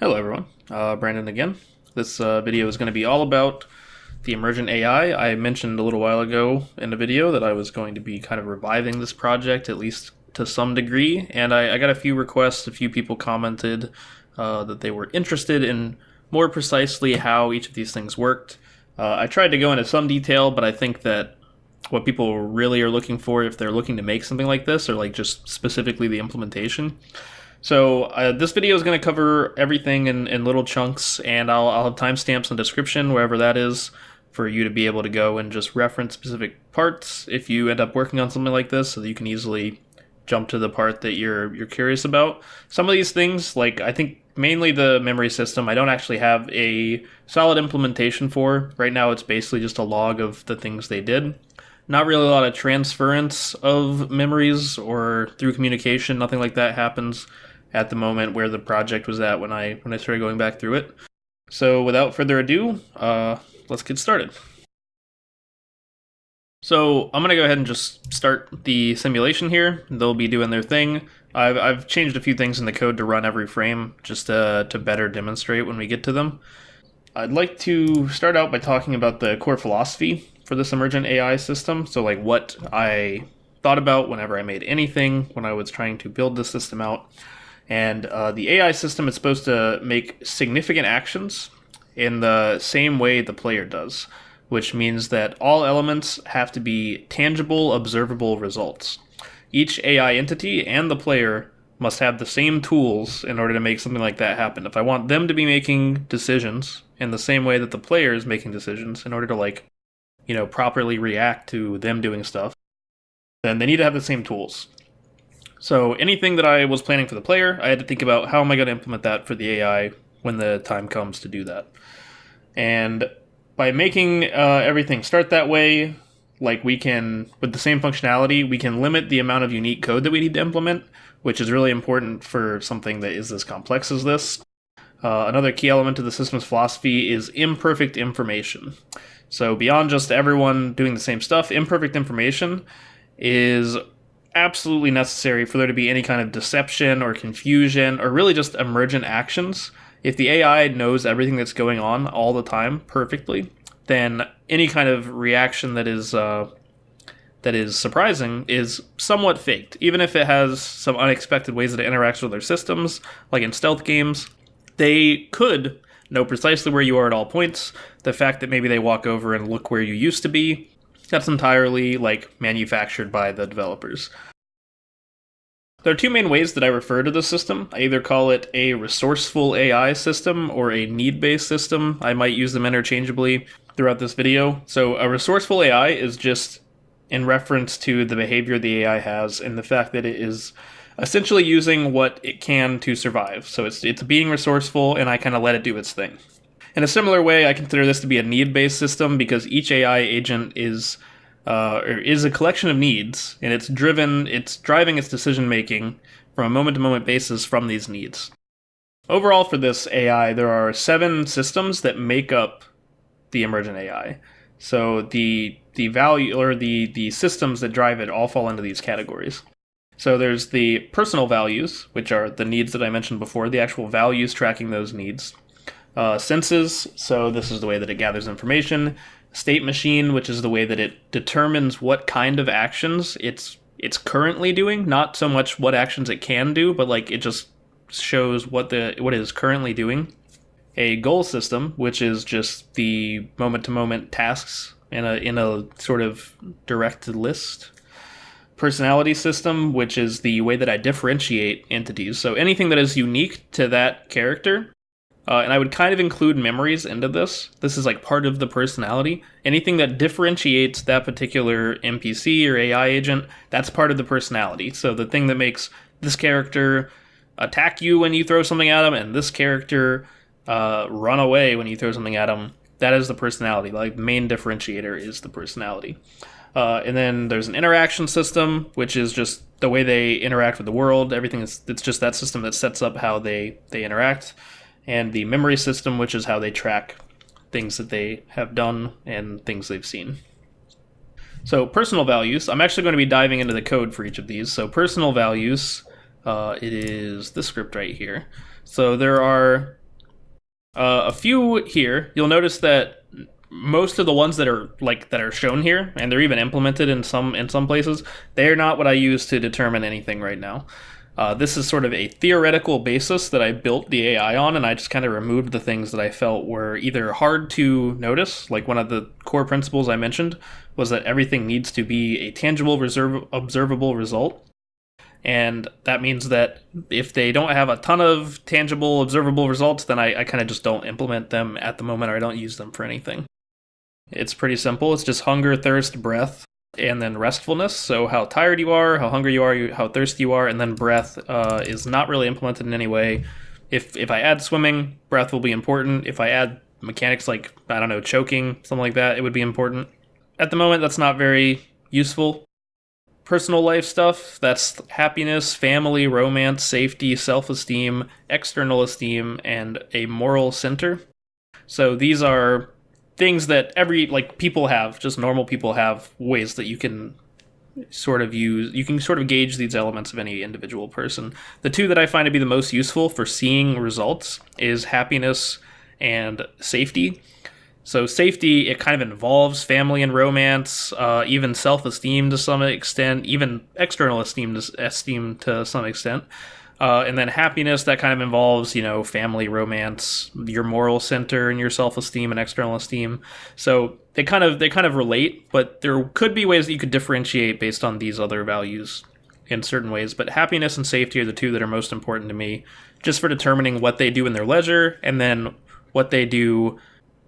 Hello everyone, Brandon again. This video is going to be all about the Emergent AI. I mentioned a little while ago in the video that I was going to be kind of reviving this project, at least to some degree, and I got a few requests. A few people commented that they were interested in more precisely how each of these things worked. I tried to go into some detail, but I think that what people really are looking for, if they're looking to make something like this, or like just specifically the implementation. So this video is going to cover everything in little chunks, and I'll have timestamps in the description, wherever that is, for you to be able to go and just reference specific parts if you end up working on something like this, so that you can easily jump to the part that you're curious about. Some of these things, like I think mainly the memory system, I don't actually have a solid implementation for. Right now it's basically just a log of the things they did. Not really a lot of transference of memories or through communication, nothing like that happens at the moment where the project was at when I started going back through it. So without further ado, let's get started. So I'm gonna go ahead and just start the simulation here. They'll be doing their thing. I've changed a few things in the code to run every frame just to better demonstrate when we get to them. I'd like to start out by talking about the core philosophy for this Emergent AI system. So like what I thought about whenever I made anything, when I was trying to build this system out. And the AI system is supposed to make significant actions in the same way the player does, which means that all elements have to be tangible, observable results. Each AI entity and the player must have the same tools in order to make something like that happen. If I want them to be making decisions in the same way that the player is making decisions in order to properly react to them doing stuff, then they need to have the same tools. So anything that I was planning for the player, I had to think about how am I going to implement that for the AI when the time comes to do that. And by making everything start that way, like we can, with the same functionality, we can limit the amount of unique code that we need to implement, which is really important for something that is as complex as this. Another key element of the system's philosophy is imperfect information. So beyond just everyone doing the same stuff, imperfect information is absolutely necessary for there to be any kind of deception or confusion or really just emergent actions. If the AI knows everything that's going on all the time perfectly, then any kind of reaction that is surprising is somewhat faked. Even if it has some unexpected ways that it interacts with other systems, like in stealth games, they could know precisely where you are at all points. The fact that maybe they walk over and look where you used to be, that's entirely manufactured by the developers. There are two main ways that I refer to the system. I either call it a resourceful AI system or a need-based system. I might use them interchangeably throughout this video. So a resourceful AI is just in reference to the behavior the AI has and the fact that it is essentially using what it can to survive. So it's being resourceful, and I kind of let it do its thing. In a similar way, I consider this to be a need-based system because each AI agent is a collection of needs, and it's driving its decision-making from a moment-to-moment basis from these needs. Overall, for this AI, there are 7 systems that make up the Emergent AI. So the value, or the systems that drive it, all fall into these categories. So there's the personal values, which are the needs that I mentioned before, the actual values tracking those needs. Senses, so this is the way that it gathers information. State machine, which is the way that it determines what kind of actions it's currently doing, not so much what actions it can do, but it just shows what it is currently doing. A goal system, which is just the moment-to-moment tasks in a sort of directed list. Personality system, which is the way that I differentiate entities. So anything that is unique to that character. And I would kind of include memories into this. This is part of the personality. Anything that differentiates that particular NPC or AI agent, that's part of the personality. So the thing that makes this character attack you when you throw something at them, and this character run away when you throw something at them, that is the personality. The main differentiator is the personality. And then there's an interaction system, which is just the way they interact with the world. It's just that system that sets up how they interact. And the memory system, which is how they track things that they have done and things they've seen. So personal values, I'm actually going to be diving into the code for each of these. So personal values, it is this script right here. So there are A few here. You'll notice that most of the ones that are shown here, and they're even implemented in some places, they are not what I use to determine anything right now. This is sort of a theoretical basis that I built the AI on, and I just kind of removed the things that I felt were either hard to notice. Like one of the core principles I mentioned was that everything needs to be a tangible, observable result. And that means that if they don't have a ton of tangible, observable results, then I kind of just don't implement them at the moment, or I don't use them for anything. It's pretty simple. It's just hunger, thirst, breath, and then restfulness. So how tired you are, how hungry you are, how thirsty you are, and then breath is not really implemented in any way. If I add swimming, breath will be important. If I add mechanics like, I don't know, choking, something like that, it would be important. At the moment, that's not very useful. Personal life stuff, that's happiness, family, romance, safety, self-esteem, external esteem, and a moral center. So these are things that people have, just normal people have, ways that you can sort of gauge these elements of any individual person. The two that I find to be the most useful for seeing results is happiness and safety. So safety, it kind of involves family and romance, even self-esteem to some extent, even external esteem to some extent. And then happiness, that kind of involves, family, romance, your moral center, and your self-esteem and external esteem. So they kind of relate, but there could be ways that you could differentiate based on these other values in certain ways. But happiness and safety are the two that are most important to me, just for determining what they do in their leisure, and then what they do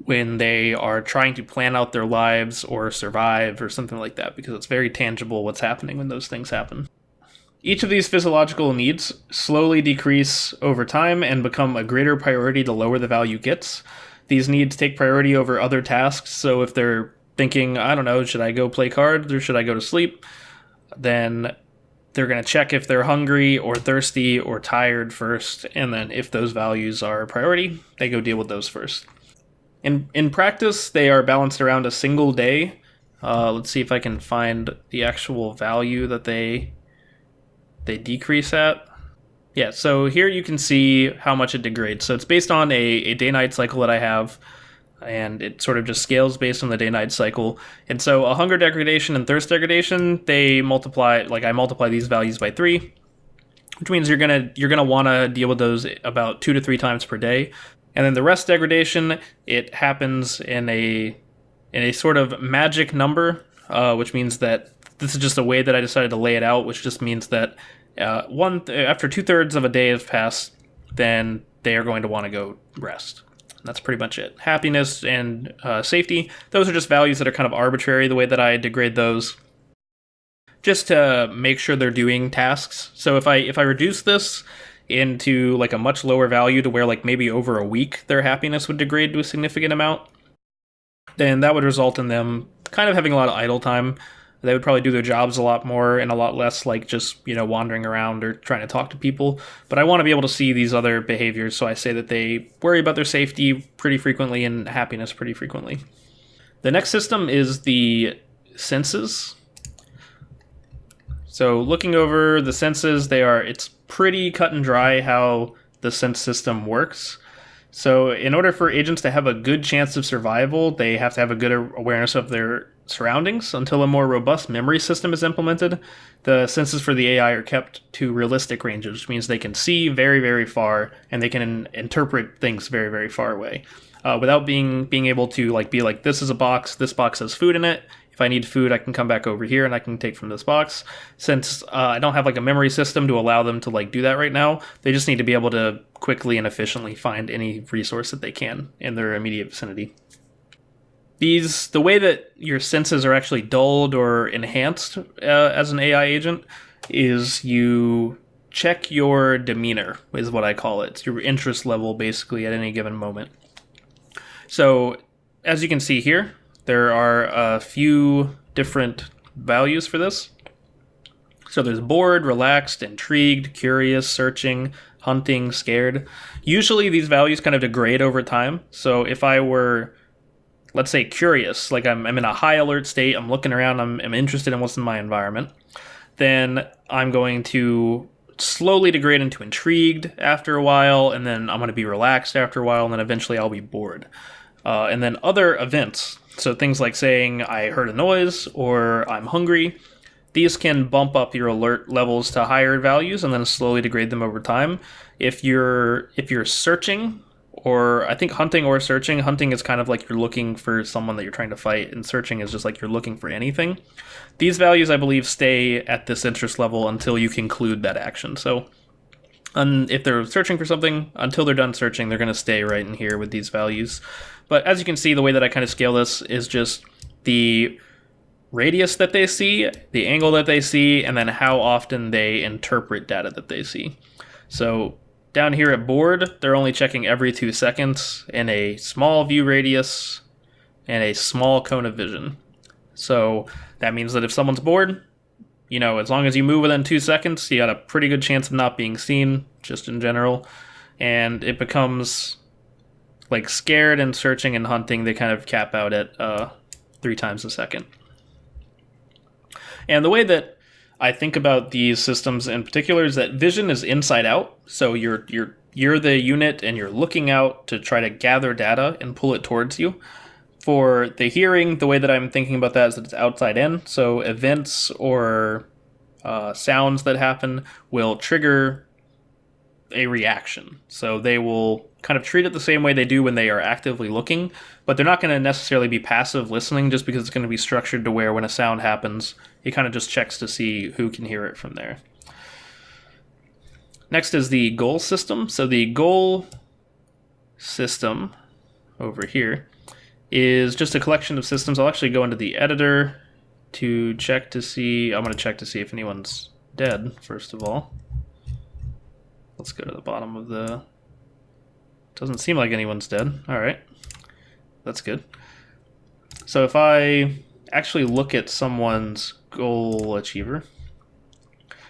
when they are trying to plan out their lives or survive or something like that, because it's very tangible what's happening when those things happen. Each of these physiological needs slowly decrease over time and become a greater priority the lower the value gets. These needs take priority over other tasks, so if they're thinking, I don't know, should I go play cards or should I go to sleep, then they're going to check if they're hungry or thirsty or tired first, and then if those values are a priority, they go deal with those first. In practice, they are balanced around a single day. Let's see if I can find the actual value that they decrease at. Yeah, so here you can see how much it degrades. So it's based on a day-night cycle that I have, and it sort of just scales based on the day-night cycle. And so a hunger degradation and thirst degradation, they multiply, I multiply these values by 3, which means you're gonna want to deal with those about 2 to 3 times per day. And then the rest degradation, it happens in a sort of magic number, which means that this is just a way that I decided to lay it out, which just means that after 2/3 of a day has passed, then they are going to want to go rest. That's pretty much it. Happiness and safety, those are just values that are kind of arbitrary, the way that I degrade those, just to make sure they're doing tasks. So if I reduce this into a much lower value to where maybe over a week their happiness would degrade to a significant amount, then that would result in them kind of having a lot of idle time. They would probably do their jobs a lot more and a lot less just wandering around or trying to talk to people. But I want to be able to see these other behaviors, so I say that they worry about their safety pretty frequently and happiness pretty frequently. The next system is the senses. So looking over the senses, it's pretty cut and dry how the sense system works. So in order for agents to have a good chance of survival, they have to have a good awareness of their surroundings. Until a more robust memory system is implemented, the senses for the AI are kept to realistic ranges, which means they can see very, very far, and they can interpret things very, very far away. Without being able to be this is a box, this box has food in it. If I need food, I can come back over here and I can take from this box. Since I don't have a memory system to allow them to do that right now, they just need to be able to quickly and efficiently find any resource that they can in their immediate vicinity. The way that your senses are actually dulled or enhanced as an AI agent is you check your demeanor, is what I call it. It's your interest level, basically, at any given moment. So, as you can see here, there are a few different values for this. So there's bored, relaxed, intrigued, curious, searching, hunting, scared. Usually these values kind of degrade over time. So if I were, let's say, curious, I'm in a high alert state, I'm looking around, I'm interested in what's in my environment, then I'm going to slowly degrade into intrigued after a while, and then I'm going to be relaxed after a while, and then eventually I'll be bored. And then other events, so things like saying I heard a noise or I'm hungry, these can bump up your alert levels to higher values and then slowly degrade them over time. If you're searching, or I think hunting or searching, hunting is kind of like you're looking for someone that you're trying to fight, and searching is just like you're looking for anything. These values, I believe, stay at this interest level until you conclude that action. So if they're searching for something, until they're done searching, they're going to stay right in here with these values. But as you can see, the way that I kind of scale this is just the radius that they see, the angle that they see, and then how often they interpret data that they see. So down here at board, they're only checking every 2 seconds in a small view radius and a small cone of vision. So that means that if someone's bored, as long as you move within 2 seconds, you got a pretty good chance of not being seen, just in general. And it becomes like scared and searching and hunting, they kind of cap out at 3 times a second. And the way that I think about these systems in particular is that vision is inside out. So you're the unit and you're looking out to try to gather data and pull it towards you. For the hearing, the way that I'm thinking about that is that it's outside in. So events or sounds that happen will trigger a reaction. So they will kind of treat it the same way they do when they are actively looking, but they're not going to necessarily be passive listening, just because it's going to be structured to where when a sound happens, it kind of just checks to see who can hear it from there. Next is the goal system. So the goal system over here is just a collection of systems. I'll actually go into the editor to check to see, I'm going to check to see if anyone's dead, first of all. Let's go to the bottom of the, doesn't seem like anyone's dead. All right, that's good. So if I actually look at someone's goal achiever,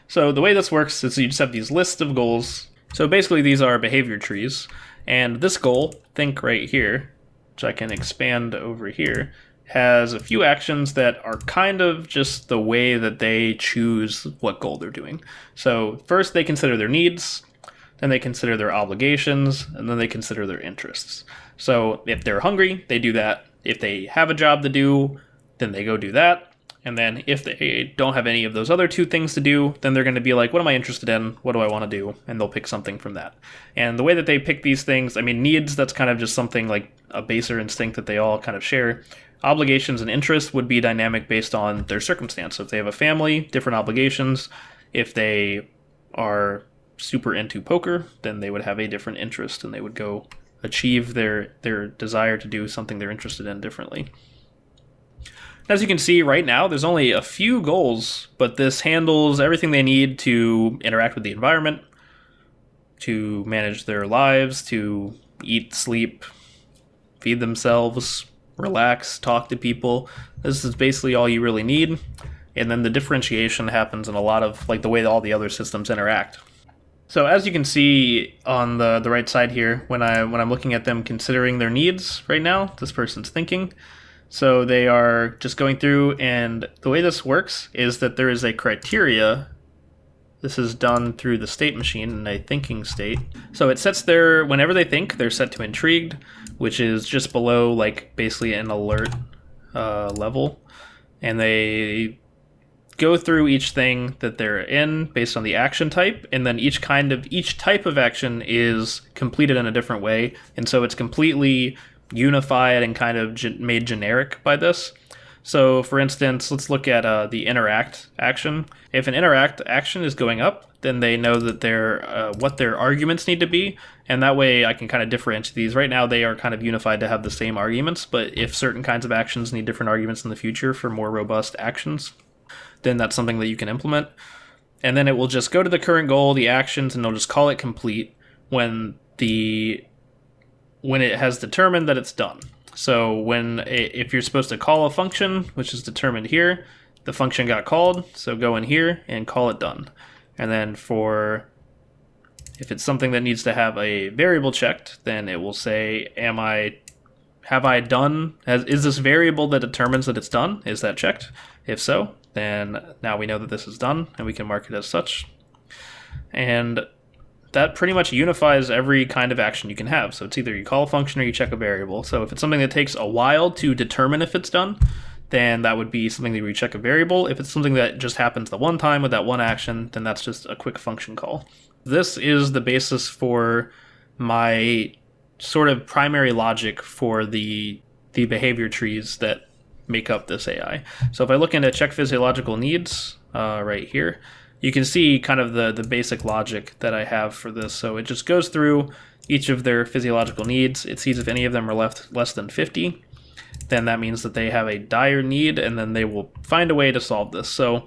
so the way this works is you just have these lists of goals. So basically these are behavior trees, and this goal, think right here, which I can expand over here, has a few actions that are kind of just the way that they choose what goal they're doing. So first they consider their needs, then they consider their obligations, and then they consider their interests. So if they're hungry, they do that. If they have a job to do, then they go do that. And then if they don't have any of those other 2 things to do, then they're going to be like, what am I interested in? What do I want to do? And they'll pick something from that. And the way that they pick these things, needs, that's kind of just something like a baser instinct that they all kind of share. Obligations and interests would be dynamic based on their circumstance. So if they have a family, different obligations. If they are super into poker, then they would have a different interest and they would go achieve their desire to do something they're interested in differently. As you can see right now, there's only a few goals, but this handles everything they need to interact with the environment, to manage their lives, to eat, sleep, feed themselves, relax, talk to people. This is basically all you really need. And then the differentiation happens in a lot of like the way that all the other systems interact. So as you can see on the right side here, when I'm looking at them considering their needs right now, this person's thinking. So they are just going through, and the way this works is that there is a criteria. This is done through the state machine in a thinking state. So it sets their, whenever they think, they're set to intrigued, which is just below like basically an alert level. And they go through each thing that they're in based on the action type, and then each type of action is completed in a different way, and so it's completely unified and kind of made generic by this. So for instance, let's look at the interact action. If an interact action is going up, then they know that what their arguments need to be, and that way I can kind of differentiate these. Right now they are kind of unified to have the same arguments, but if certain kinds of actions need different arguments in the future for more robust actions, then that's something that you can implement. And then it will just go to the current goal, the actions, and it'll just call it complete when it has determined that it's done. So if you're supposed to call a function, which is determined here, the function got called, so go in here and call it done. And then if it's something that needs to have a variable checked, then it will say, is this variable that determines that it's done, is that checked? If so, then now we know that this is done, and we can mark it as such. And that pretty much unifies every kind of action you can have. So it's either you call a function or you check a variable. So if it's something that takes a while to determine if it's done, then that would be something that you check a variable. If it's something that just happens the one time with that one action, then that's just a quick function call. This is the basis for my sort of primary logic for the behavior trees that make up this AI. So if I look into check physiological needs right here, you can see kind of the basic logic that I have for this. So it just goes through each of their physiological needs. It sees if any of them are less than 50. Then that means that they have a dire need, and then they will find a way to solve this. So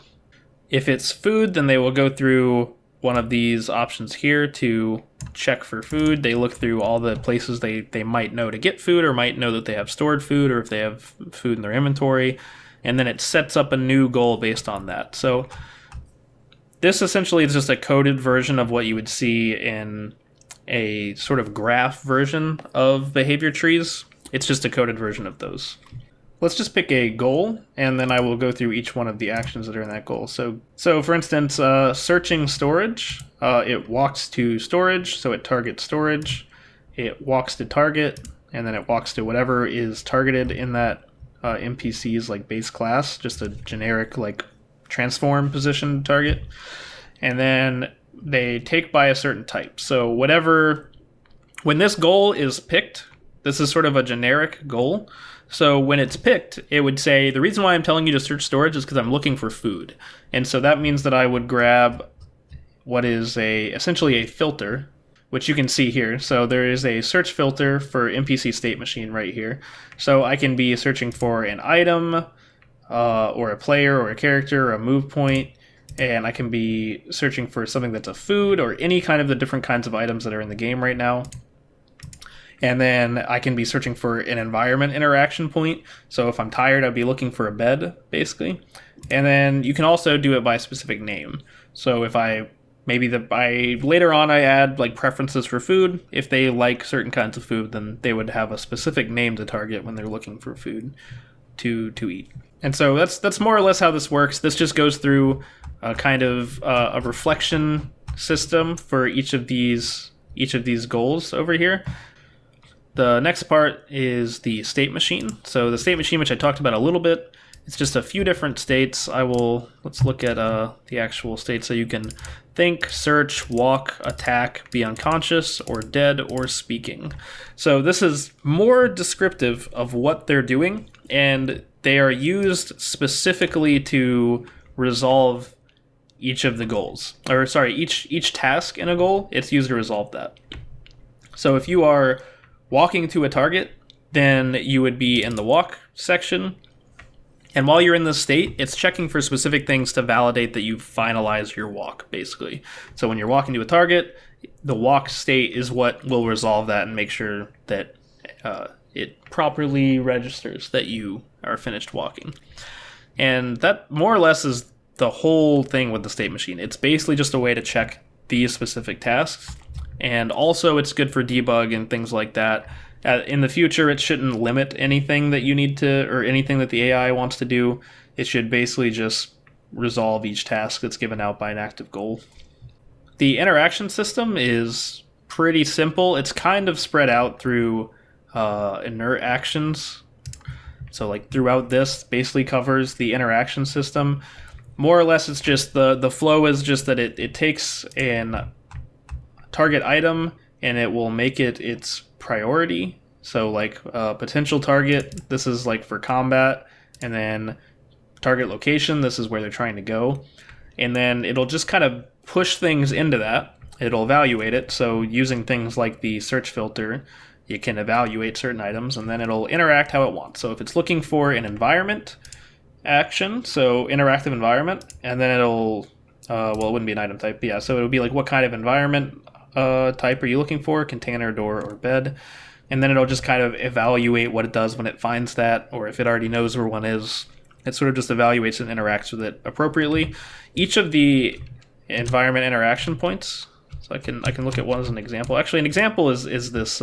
if it's food, then they will go through one of these options here to check for food. They look through all the places they might know to get food, or might know that they have stored food, or if they have food in their inventory. And then it sets up a new goal based on that. So this essentially is just a coded version of what you would see in a sort of graph version of behavior trees. It's just a coded version of those. Let's just pick a goal, and then I will go through each one of the actions that are in that goal. So for instance, searching storage, it walks to storage, so it targets storage. It walks to target, and then it walks to whatever is targeted in that NPC's like base class, just a generic like transform position target. And then they take by a certain type. So when this goal is picked, this is sort of a generic goal. So when it's picked, it would say, the reason why I'm telling you to search storage is because I'm looking for food. And so that means that I would grab what is essentially a filter, which you can see here. So there is a search filter for NPC state machine right here. So I can be searching for an item, or a player, or a character, or a move point, and I can be searching for something that's a food, or any kind of the different kinds of items that are in the game right now. And then I can be searching for an environment interaction point. So if I'm tired, I'd be looking for a bed, basically. And then you can also do it by a specific name. So if later on I add like preferences for food, if they like certain kinds of food, then they would have a specific name to target when they're looking for food to eat. And so that's more or less how this works. This just goes through a kind of a reflection system for each of these goals over here. The next part is the state machine. So the state machine, which I talked about a little bit, it's just a few different states. Let's look at the actual state. So you can think, search, walk, attack, be unconscious, or dead, or speaking. So this is more descriptive of what they're doing, and they are used specifically to resolve each of the goals. Or sorry, each task in a goal, it's used to resolve that. So if you are walking to a target, then you would be in the walk section. And while you're in this state, it's checking for specific things to validate that you've finalized your walk, basically. So when you're walking to a target, the walk state is what will resolve that and make sure that it properly registers that you are finished walking. And that more or less is the whole thing with the state machine. It's basically just a way to check these specific tasks. And also it's good for debug and things like that. In the future, it shouldn't limit anything that you need to, or anything that the AI wants to do. It should basically just resolve each task that's given out by an active goal. The interaction system is pretty simple. It's kind of spread out through inert actions. So like throughout this basically covers the interaction system. More or less it's just the flow is just that it takes an target item and it will make it its priority. So like potential target, this is like for combat, and then target location, this is where they're trying to go. And then it'll just kind of push things into that. It'll evaluate it. So using things like the search filter, you can evaluate certain items, and then it'll interact how it wants. So if it's looking for an environment action, so interactive environment, and then it'll, it wouldn't be an item type, but yeah, so it'll be like, what kind of environment type are you looking for? Container, door, or bed? And then it'll just kind of evaluate what it does when it finds that, or if it already knows where one is. It sort of just evaluates and interacts with it appropriately. Each of the environment interaction points, so I can look at one as an example. Actually, an example is this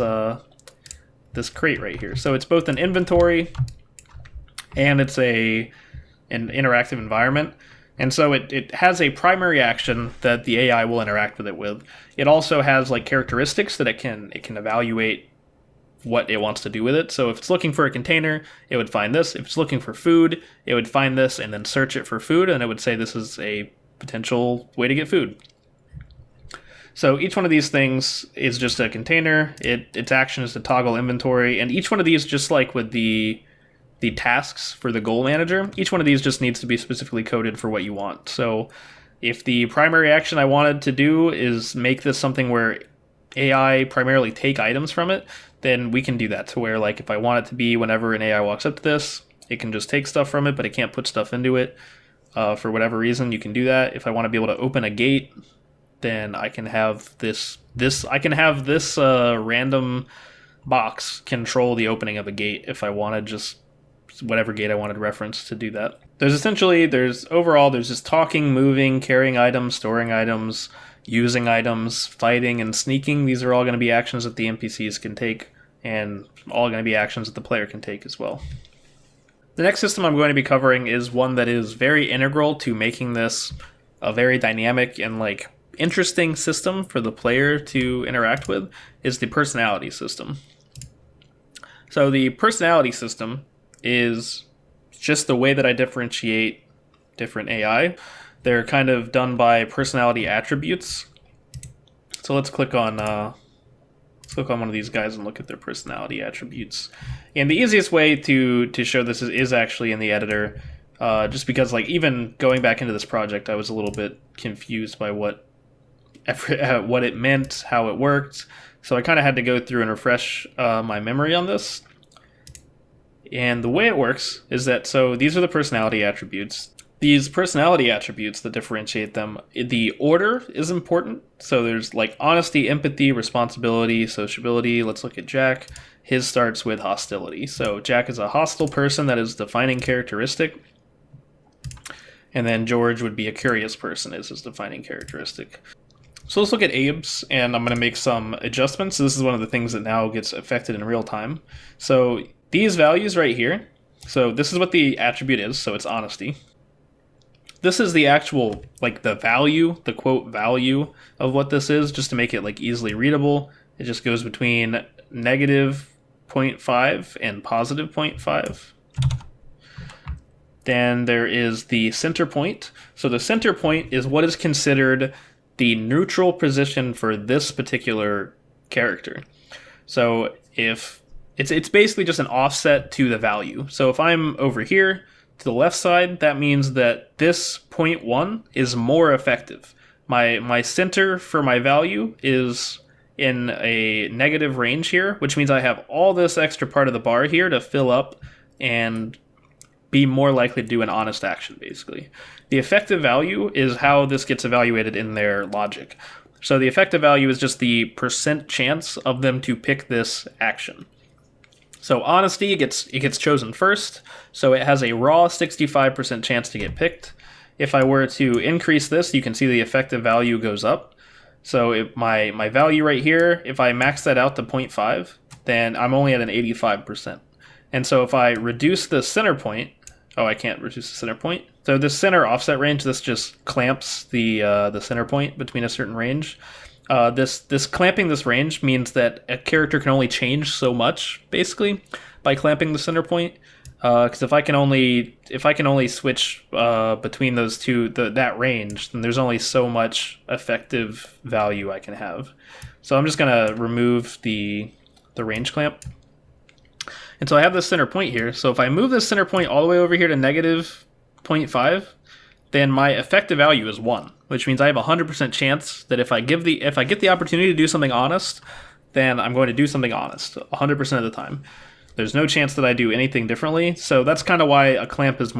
this crate right here. So it's both an inventory and it's an interactive environment. And so it has a primary action that the AI will interact with it with. It also has like characteristics that it can evaluate what it wants to do with it. So if it's looking for a container, it would find this. If it's looking for food, it would find this and then search it for food, and it would say this is a potential way to get food. So each one of these things is just a container. Its action is to toggle inventory, and each one of these, just like with the tasks for the goal manager, each one of these just needs to be specifically coded for what you want. So if the primary action I wanted to do is make this something where AI primarily take items from it, then we can do that to where, like, if I want it to be whenever an AI walks up to this, it can just take stuff from it, but it can't put stuff into it. For whatever reason, you can do that. If I want to be able to open a gate, then I can have this random box control the opening of a gate if I wanted, just whatever gate I wanted reference to do that. There's just talking, moving, carrying items, storing items, using items, fighting, and sneaking. These are all going to be actions that the NPCs can take, and all going to be actions that the player can take as well. The next system I'm going to be covering is one that is very integral to making this a very dynamic and like interesting system for the player to interact with, is the personality system. So the personality system is just the way that I differentiate different AI. They're kind of done by personality attributes. So let's click on one of these guys and look at their personality attributes. And the easiest way to show this is actually in the editor, just because like even going back into this project, I was a little bit confused by what it meant, how it worked. So I kind of had to go through and refresh my memory on this. And the way it works is that, so these are the personality attributes. These personality attributes that differentiate them, the order is important. So there's like honesty, empathy, responsibility, sociability. Let's look at Jack. His starts with hostility. So Jack is a hostile person, that is defining characteristic. And then George would be a curious person, is his defining characteristic. So let's look at Abe's, and I'm going to make some adjustments. This is one of the things that now gets affected in real time. So these values right here, so this is what the attribute is, so it's honesty. This is the actual, like the value, the quote value of what this is, just to make it like easily readable. It just goes between negative 0.5 and positive 0.5. Then there is the center point. So the center point is what is considered the neutral position for this particular character. So if it's basically just an offset to the value. So if I'm over here to the left side, that means that this 0.1 is more effective. My center for my value is in a negative range here, which means I have all this extra part of the bar here to fill up and be more likely to do an honest action, basically. The effective value is how this gets evaluated in their logic. So the effective value is just the percent chance of them to pick this action. So honesty, it gets chosen first, so it has a raw 65% chance to get picked. If I were to increase this, you can see the effective value goes up. So if my value right here, if I max that out to 0.5, then I'm only at an 85%. And so if I reduce the center point, I can't reduce the center point. So this center offset range, this just clamps the center point between a certain range. This clamping this range means that a character can only change so much, basically, by clamping the center point. Because if I can only switch between those two, that range, then there's only so much effective value I can have. So I'm just gonna remove the range clamp. And so I have this center point here. So if I move this center point all the way over here to negative 0.5, then my effective value is 1, which means I have a 100% chance that if I get the opportunity to do something honest, then I'm going to do something honest 100% of the time. There's no chance that I do anything differently, so that's kind of why a clamp is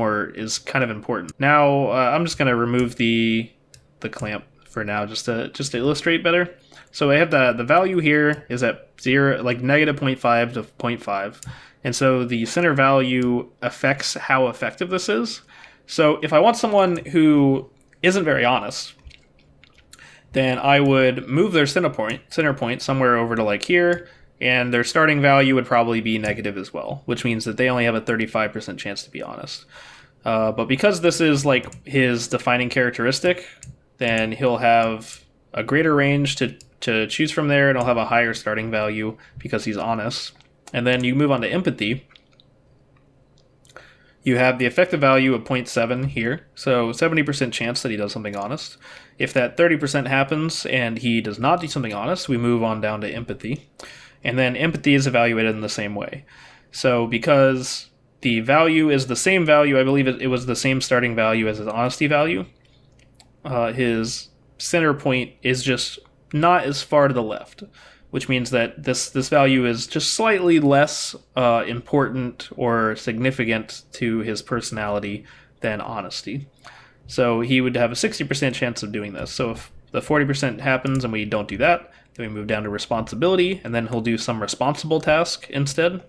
kind of important. Now I'm just going to remove the clamp for now, just to illustrate better. So I have the value here is at 0, like negative 0.5 to 0.5, and so the center value affects how effective this is. So if I want someone who isn't very honest, then I would move their center point somewhere over to like here, and their starting value would probably be negative as well, which means that they only have a 35% chance to be honest. But because this is like his defining characteristic, then he'll have a greater range to choose from there, and he'll have a higher starting value because he's honest. And then you move on to empathy. You have the effective value of 0.7 here, so 70% chance that he does something honest. If that 30% happens and he does not do something honest, we move on down to empathy. And then empathy is evaluated in the same way. So because the value is the same value, I believe it was the same starting value as his honesty value, his center point is just not as far to the left, which means that this value is just slightly less important or significant to his personality than honesty. So he would have a 60% chance of doing this. So if the 40% happens and we don't do that, then we move down to responsibility, and then he'll do some responsible task instead.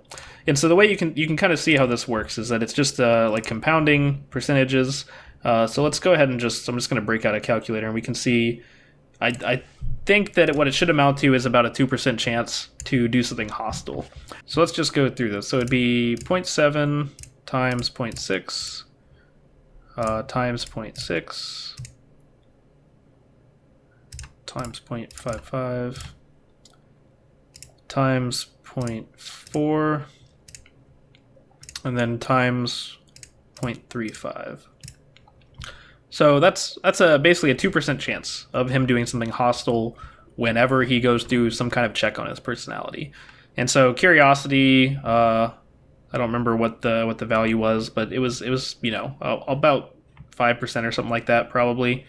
And so the way you can kind of see how this works is that it's just like compounding percentages. So let's go ahead and I'm just going to break out a calculator, and we can see I think that what it should amount to is about a 2% chance to do something hostile. So let's just go through this. So it'd be 0.7 times 0.6 times 0.6 times 0.55 times 0.4 and then times 0.35. So that's basically a 2% chance of him doing something hostile whenever he goes through some kind of check on his personality. And so curiosity, I don't remember what the value was, but it was about 5% or something like that probably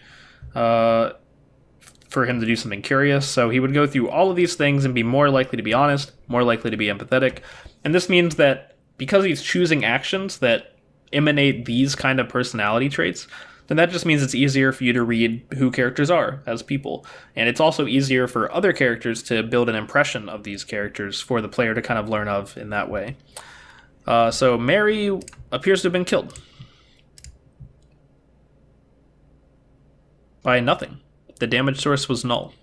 for him to do something curious. So he would go through all of these things and be more likely to be honest, more likely to be empathetic. And this means that because he's choosing actions that emanate these kind of personality traits, then that just means it's easier for you to read who characters are as people. And it's also easier for other characters to build an impression of these characters for the player to kind of learn of in that way. So Mary appears to have been killed by nothing. The damage source was null.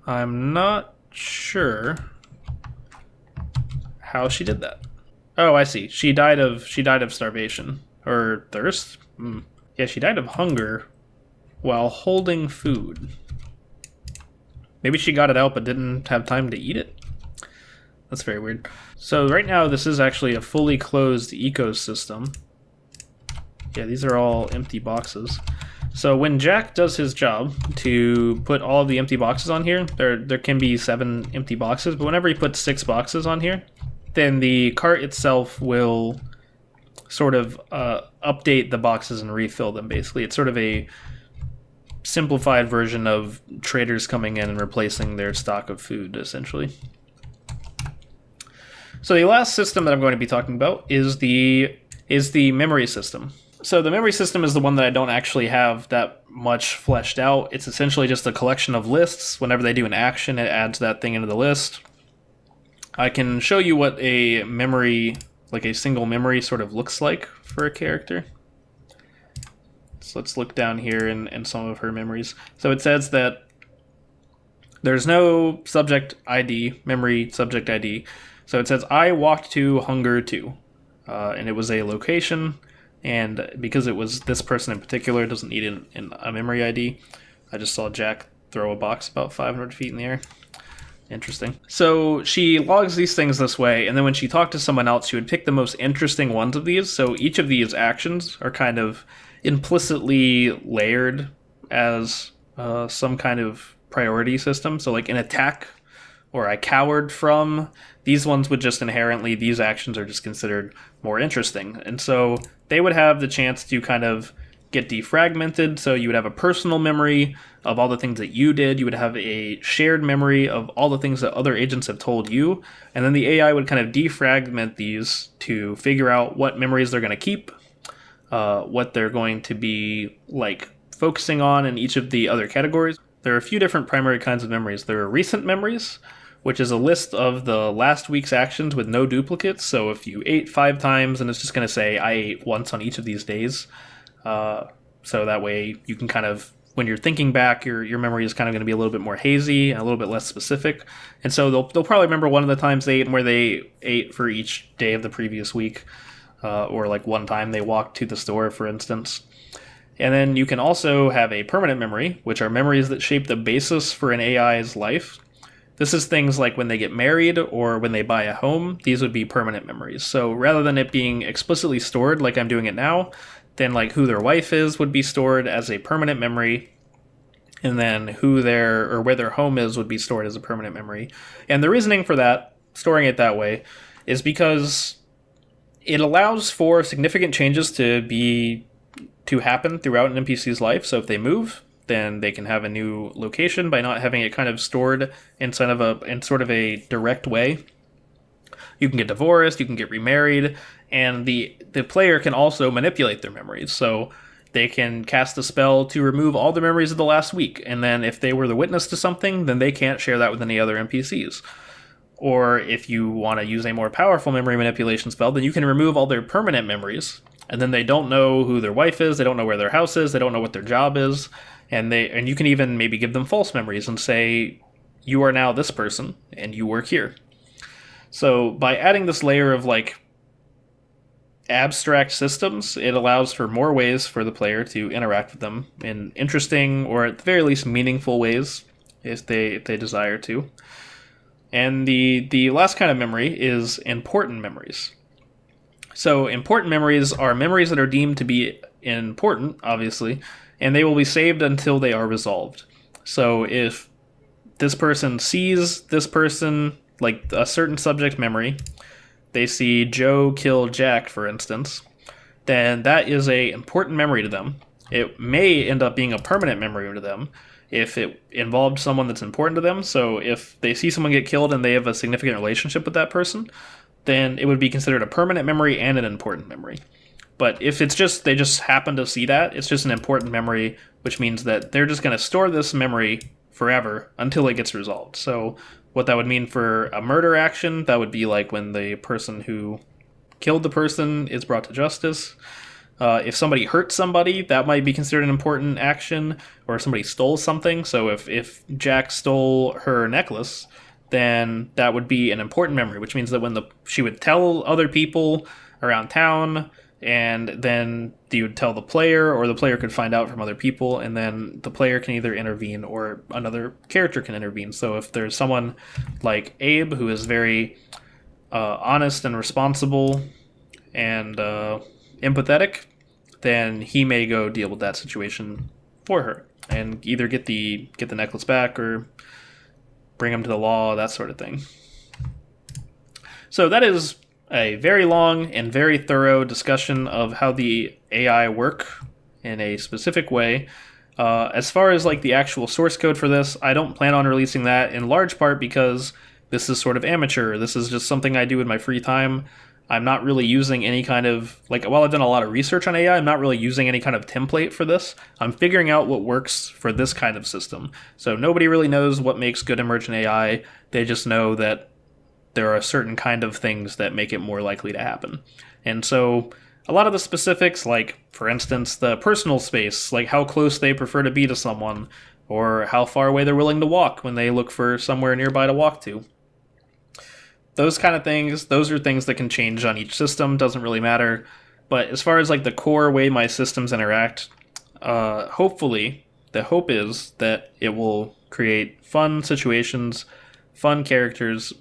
I'm not sure how she did that. Oh, I see. She died of starvation or thirst. Yeah, she died of hunger while holding food. Maybe she got it out but didn't have time to eat it. That's very weird. So right now this is actually a fully closed ecosystem. Yeah, these are all empty boxes. So when Jack does his job to put all of the empty boxes on here, there can be 7 empty boxes, but whenever he puts 6 boxes on here, then the cart itself will sort of update the boxes and refill them, basically. It's sort of a simplified version of traders coming in and replacing their stock of food, essentially. So the last system that I'm going to be talking about is the memory system. So the memory system is the one that I don't actually have that much fleshed out. It's essentially just a collection of lists. Whenever they do an action, it adds that thing into the list. I can show you what a memory, like a single memory, sort of looks like for a character. So let's look down here in some of her memories. So it says that there's no subject ID, memory subject ID. So it says, I walked to Hunger 2. And it was a location. And because it was this person in particular, it doesn't need a memory ID. I just saw Jack throw a box about 500 feet in the air. Interesting. So she logs these things this way, and then when she talked to someone else, she would pick the most interesting ones of these. So each of these actions are kind of implicitly layered as some kind of priority system. So like an attack or I cowered from, these ones would just inherently, these actions are just considered more interesting. And so they would have the chance to kind of get defragmented. So you would have a personal memory of all the things that you did. You would have a shared memory of all the things that other agents have told you. And then the AI would kind of defragment these to figure out what memories they're going to keep, what they're going to be like focusing on in each of the other categories. There are a few different primary kinds of memories. There are recent memories, which is a list of the last week's actions with no duplicates. So if you ate 5 times, and it's just going to say, I ate once on each of these days. So that way you can kind of when you're thinking back, your memory is kind of going to be a little bit more hazy and a little bit less specific. And so they'll probably remember one of the times they ate and where they ate for each day of the previous week, or like one time they walked to the store, for instance. And then you can also have a permanent memory, which are memories that shape the basis for an AI's life. This is things like when they get married or when they buy a home. These would be permanent memories. So rather than it being explicitly stored like I'm doing it now, then like who their wife is would be stored as a permanent memory. And then where their home is would be stored as a permanent memory. And the reasoning for that, storing it that way, is because it allows for significant changes to happen throughout an NPC's life. So if they move, then they can have a new location by not having it kind of stored in sort of a direct way. You can get divorced, you can get remarried, and the player can also manipulate their memories. So they can cast a spell to remove all the memories of the last week, and then if they were the witness to something, then they can't share that with any other NPCs. Or if you want to use a more powerful memory manipulation spell, then you can remove all their permanent memories, and then they don't know who their wife is, they don't know where their house is, they don't know what their job is, and you can even maybe give them false memories and say, you are now this person, and you work here. So by adding this layer of like abstract systems, it allows for more ways for the player to interact with them in interesting, or at the very least meaningful ways, if they desire to. And the last kind of memory is important memories. So important memories are memories that are deemed to be important, obviously, and they will be saved until they are resolved. So if this person sees this person, like a certain subject memory, they see Joe kill Jack, for instance, then that is a important memory to them. It may end up being a permanent memory to them if it involved someone that's important to them. So if they see someone get killed and they have a significant relationship with that person, then it would be considered a permanent memory and an important memory. But if it's just they just happen to see that, it's just an important memory, which means that they're just going to store this memory forever until it gets resolved. So what that would mean for a murder action, that would be like when the person who killed the person is brought to justice. If somebody hurt somebody, that might be considered an important action, or if somebody stole something. So if Jack stole her necklace, then that would be an important memory, which means that when she would tell other people around town, and then you would tell the player, or the player could find out from other people, and then the player can either intervene or another character can intervene. So if there's someone like Abe who is very honest and responsible and empathetic, then he may go deal with that situation for her and either get the necklace back or bring him to the law, that sort of thing. So that is a very long and very thorough discussion of how the AI work in a specific way. As far as like the actual source code for this, I don't plan on releasing that, in large part because this is sort of amateur. This is just something I do in my free time. I'm not really using any kind of, like, while I've done a lot of research on AI, I'm not really using any kind of template for this. I'm figuring out what works for this kind of system. So nobody really knows what makes good emergent AI. They just know that there are certain kind of things that make it more likely to happen. And so a lot of the specifics, like, for instance, the personal space, like how close they prefer to be to someone, or how far away they're willing to walk when they look for somewhere nearby to walk to. Those kind of things, those are things that can change on each system, doesn't really matter. But as far as like the core way my systems interact, hopefully, the hope is that it will create fun situations, fun characters,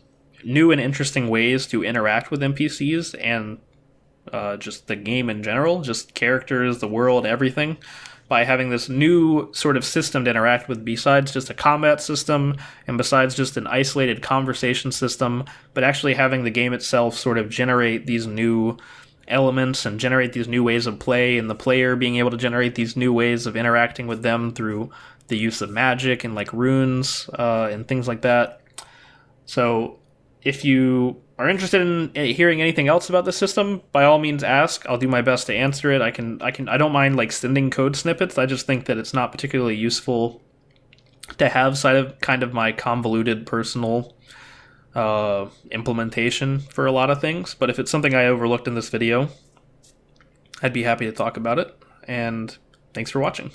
new and interesting ways to interact with NPCs and just the game in general, just characters, the world, everything, by having this new sort of system to interact with besides just a combat system and besides just an isolated conversation system, but actually having the game itself sort of generate these new elements and generate these new ways of play, and the player being able to generate these new ways of interacting with them through the use of magic and like runes and things like that. So if you are interested in hearing anything else about the system, by all means ask. I'll do my best to answer it. I don't mind like sending code snippets. I just think that it's not particularly useful to have kind of my convoluted personal implementation for a lot of things. But if it's something I overlooked in this video, I'd be happy to talk about it. And thanks for watching.